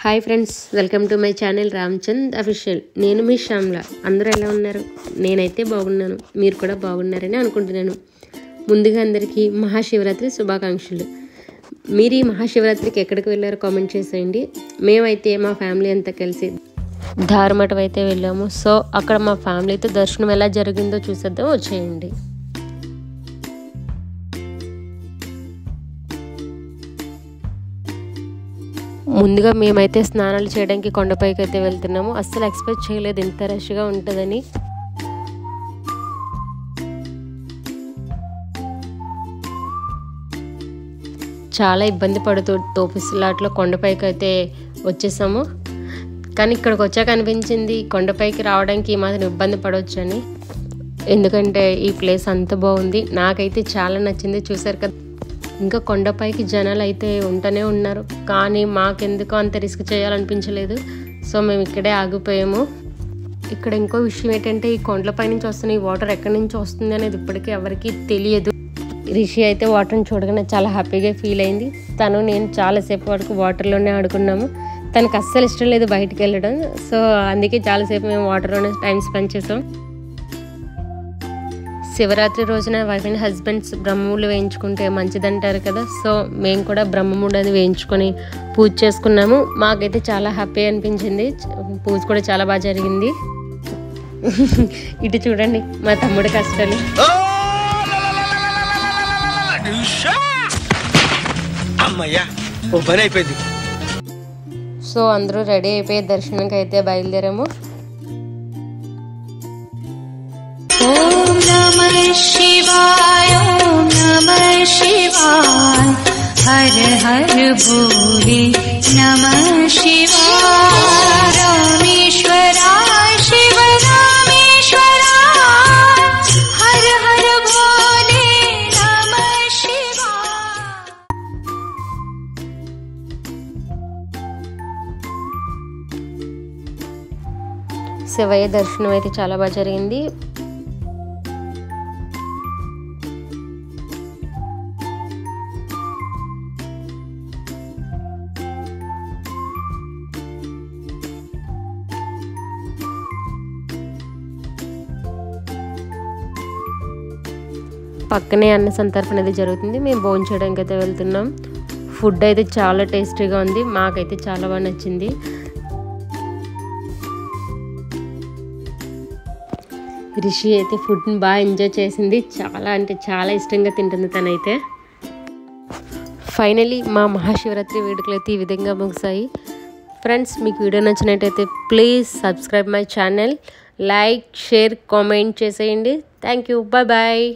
Hi friends, welcome to my channel Ramchand official. నేను మీ శ్యామ్లా. అందరూ ఎలా ఉన్నారు? నేనైతే బాగున్నాను, మీరు కూడా బాగున్నారని అనుకుంటున్నాను. ముందుగా అందరికీ మహాశివరాత్రి శుభాకాంక్షలు. మీరు ఈ మహాశివరాత్రికి ఎక్కడికి వెళ్ళారో కామెంట్ చేసేయండి. మేమైతే మా ఫ్యామిలీ అంతా కలిసి ధారమఠం అయితే వెళ్ళాము. సో అక్కడ మా ఫ్యామిలీతో దర్శనం ఎలా జరిగిందో చూసేద్దాం, వచ్చేయండి. ముందుగా మేమైతే స్నానాలు చేయడానికి కొండపైకి అయితే వెళ్తున్నాము. అస్సలు ఎక్స్పెక్ట్ చేయలేదు ఇంత రష్గా ఉంటుందని. చాలా ఇబ్బంది పడుతూ తోపిసలాట్లో కొండపైకి అయితే వచ్చేసాము. కానీ ఇక్కడికి వచ్చాక అనిపించింది కొండపైకి రావడానికి మాత్రం ఇబ్బంది పడవచ్చని. ఎందుకంటే ఈ ప్లేస్ అంత బాగుంది, నాకైతే చాలా నచ్చింది. చూసారు కదా, ఇంకా కొండపైకి జనాలు అయితే ఉంటూనే ఉన్నారు, కానీ మాకెందుకో అంత రిస్క్ చేయాలనిపించలేదు. సో మేము ఇక్కడే ఆగిపోయాము. ఇక్కడ ఇంకో విషయం ఏంటంటే, ఈ కొండలపై నుంచి వస్తున్న ఈ వాటర్ ఎక్కడి నుంచి వస్తుంది అనేది ఇప్పటికీ ఎవరికీ తెలియదు. రిషి అయితే వాటర్ని చూడగానే చాలా హ్యాపీగా ఫీల్ అయింది. నేను చాలాసేపు వరకు వాటర్లోనే ఆడుకున్నాము. తనకు అస్సలు ఇష్టం లేదు బయటికి వెళ్ళడం. సో అందుకే చాలాసేపు మేము వాటర్లోనే టైం స్పెండ్ చేసాం. శివరాత్రి రోజున వైఫ్ అండ్ హస్బెండ్స్ బ్రహ్మములు వేయించుకుంటే మంచిదంటారు కదా. సో మేము కూడా బ్రహ్మముడు అది వేయించుకొని పూజ చేసుకున్నాము. మాకైతే చాలా హ్యాపీ అనిపించింది. పూజ కూడా చాలా బాగా జరిగింది. ఇటు చూడండి మా తమ్ముడి కష్టాలు. సో అందరూ రెడీ అయిపోయి దర్శనంకి అయితే బయలుదేరాము. ఓం నమః శివాయ, ఓం నమః శివాయ, హర హర భోలే నమః శివాయ, రామేశ్వరాయ శివ రామేశ్వరాయ, హర హర భోలే నమః శివాయ. శివయ్య దర్శనం అయితే చాలా బాగా జరిగింది. పక్కనే అన్న సంతర్పణ అయితే జరుగుతుంది. మేము భోజనం చేయడానికి అయితే వెళ్తున్నాం. ఫుడ్ అయితే చాలా టేస్టీగా ఉంది, మాకైతే చాలా బాగా నచ్చింది. రిషి అయితే ఫుడ్ని బాగా ఎంజాయ్ చేసింది. చాలా అంటే చాలా ఇష్టంగా తింటుంది తనైతే. ఫైనలీ మా మహాశివరాత్రి వేడుకలు అయితే ఈ విధంగా ముగిసాయి. ఫ్రెండ్స్, మీకు వీడియో నచ్చినట్టయితే please subscribe my channel, like, share, comment చేసేయండి. Thank you, bye bye.